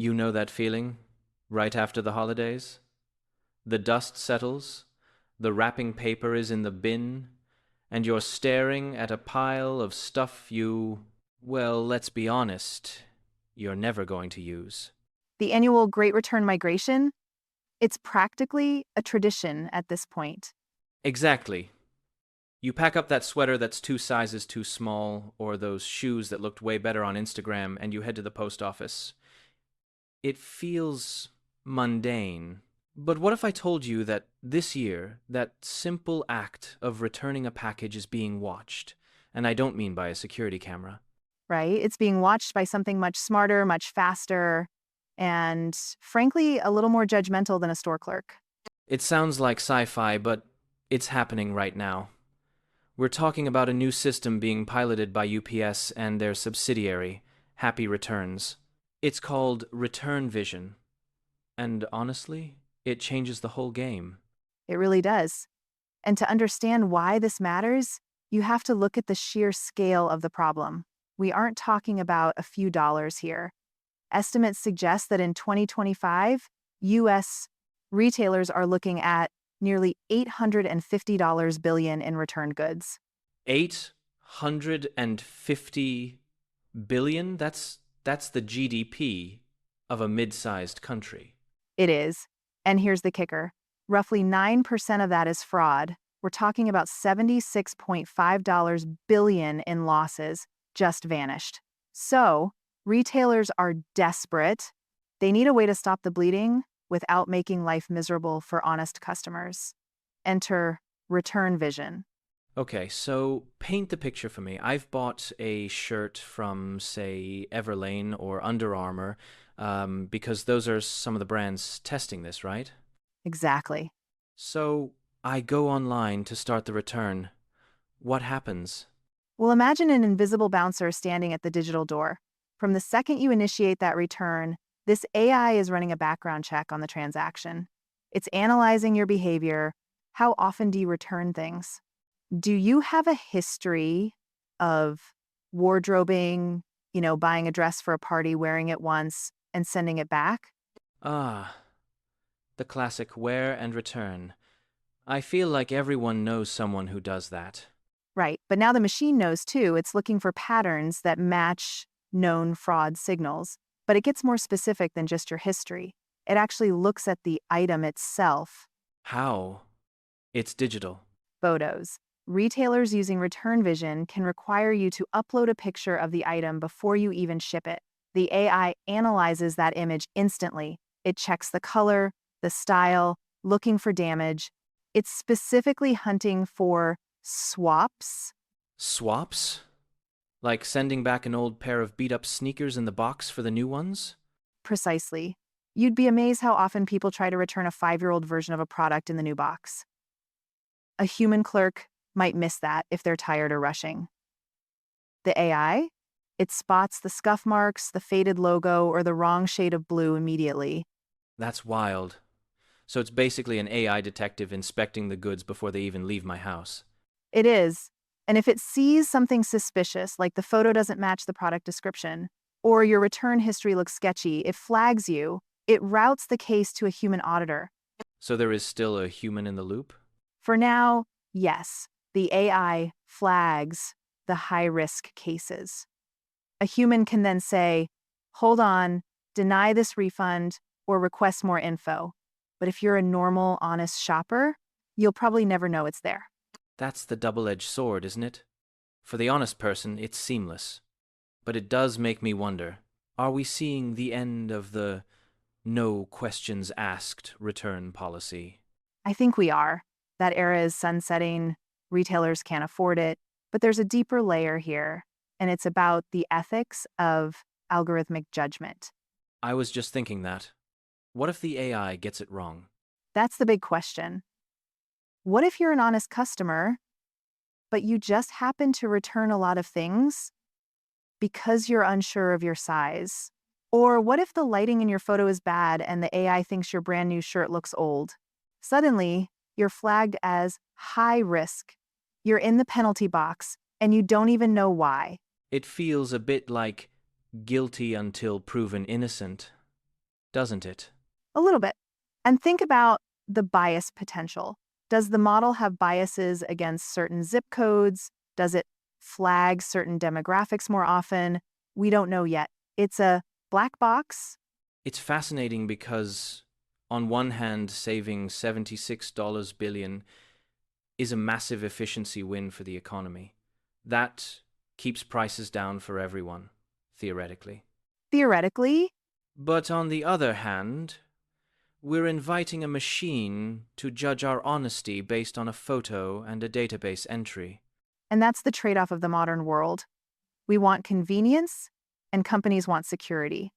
You know that feeling? Right after the holidays? The dust settles, the wrapping paper is in the bin, and you're staring at a pile of stuff well, let's be honest, you're never going to use. The annual Great Return Migration, it's practically a tradition at this point. Exactly. You pack up that sweater that's 2 sizes too small, or those shoes that looked way better on Instagram, and you head to the post office. It feels mundane. But what if I told you that this year, that simple act of returning a package is being watched? And I don't mean by a security camera. Right? It's being watched by something much smarter, much faster, and frankly, a little more judgmental than a store clerk. It sounds like sci-fi, but it's happening right now. We're talking about a new system being piloted by UPS and their subsidiary, Happy Returns. It's called Return Vision. And honestly, it changes the whole game. It really does. And to understand why this matters, you have to look at the sheer scale of the problem. We aren't talking about a few dollars here. Estimates suggest that in 2025, US retailers are looking at nearly $850 billion in returned goods. 850 billion? That's the GDP of a mid-sized country. It is. And here's the kicker. Roughly 9% of that is fraud. We're talking about $76.5 billion in losses just vanished. So, retailers are desperate. They need a way to stop the bleeding without making life miserable for honest customers. Enter Return Vision. Okay, so paint the picture for me. I've bought a shirt from, say, Everlane or Under Armour, because those are some of the brands testing this, right? Exactly. So I go online to start the return. What happens? Well, imagine an invisible bouncer standing at the digital door. From the second you initiate that return, this AI is running a background check on the transaction. It's analyzing your behavior. How often do you return things? Do you have a history of wardrobing, buying a dress for a party, wearing it once, and sending it back? Ah, the classic wear and return. I feel like everyone knows someone who does that. Right. But now the machine knows too. It's looking for patterns that match known fraud signals. But it gets more specific than just your history. It actually looks at the item itself. How? It's digital. Photos. Retailers using Return Vision can require you to upload a picture of the item before you even ship it. The AI analyzes that image instantly. It checks the color, the style, looking for damage. It's specifically hunting for swaps. Swaps? Like sending back an old pair of beat-up sneakers in the box for the new ones? Precisely. You'd be amazed how often people try to return a 5-year-old version of a product in the new box. A human clerk might miss that if they're tired or rushing. The AI? It spots the scuff marks, the faded logo, or the wrong shade of blue immediately. That's wild. So it's basically an AI detective inspecting the goods before they even leave my house. It is. And if it sees something suspicious, like the photo doesn't match the product description, or your return history looks sketchy, it flags you. It routes the case to a human auditor. So there is still a human in the loop? For now, yes, the AI flags the high-risk cases. A human can then say, hold on, deny this refund, or request more info. But if you're a normal, honest shopper, you'll probably never know it's there. That's the double-edged sword, isn't it? For the honest person, it's seamless. But it does make me wonder, are we seeing the end of the no questions asked return policy? I think we are. That era is sunsetting, retailers can't afford it, but there's a deeper layer here, and it's about the ethics of algorithmic judgment. I was just thinking that. What if the AI gets it wrong? That's the big question. What if you're an honest customer, but you just happen to return a lot of things because you're unsure of your size? Or what if the lighting in your photo is bad and the AI thinks your brand new shirt looks old? Suddenly, you're flagged as high risk. You're in the penalty box, and you don't even know why. It feels a bit like guilty until proven innocent. doesn't it? A little bit. And think about the bias potential. Does the model have biases against certain zip codes? Does it flag certain demographics more often? We don't know yet. It's a black box. It's fascinating because, on one hand, saving $76 billion is a massive efficiency win for the economy. That keeps prices down for everyone, theoretically. Theoretically, But on the other hand, we're inviting a machine to judge our honesty based on a photo and a database entry. and that's the trade off of the modern world. We want convenience, and companies want security.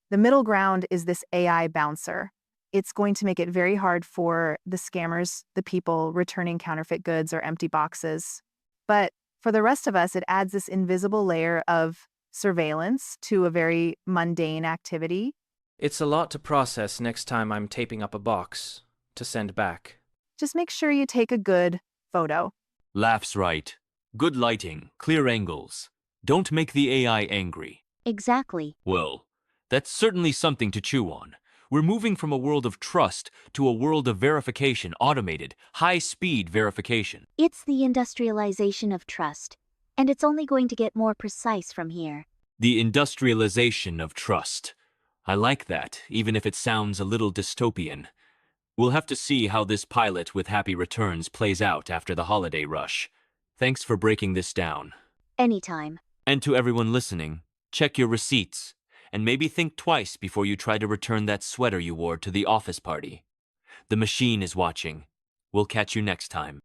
The middle ground is this AI bouncer. It's going to make it very hard for the scammers, the people returning counterfeit goods or empty boxes. But for the rest of us, it adds this invisible layer of surveillance to a very mundane activity. It's a lot to process next time I'm taping up a box to send back. Just make sure you take a good photo. Laughs right. Good lighting, clear angles. Don't make the AI angry. Exactly. Well, that's certainly something to chew on. We're moving from a world of trust to a world of verification, automated, high-speed verification. It's the industrialization of trust, and it's only going to get more precise from here. The industrialization of trust. I like that, even if it sounds a little dystopian. We'll have to see how this pilot with happy returns plays out after the holiday rush. Thanks for breaking this down. Anytime. And to everyone listening, check your receipts, and maybe think twice before you try to return that sweater you wore to the office party. The machine is watching. We'll catch you next time.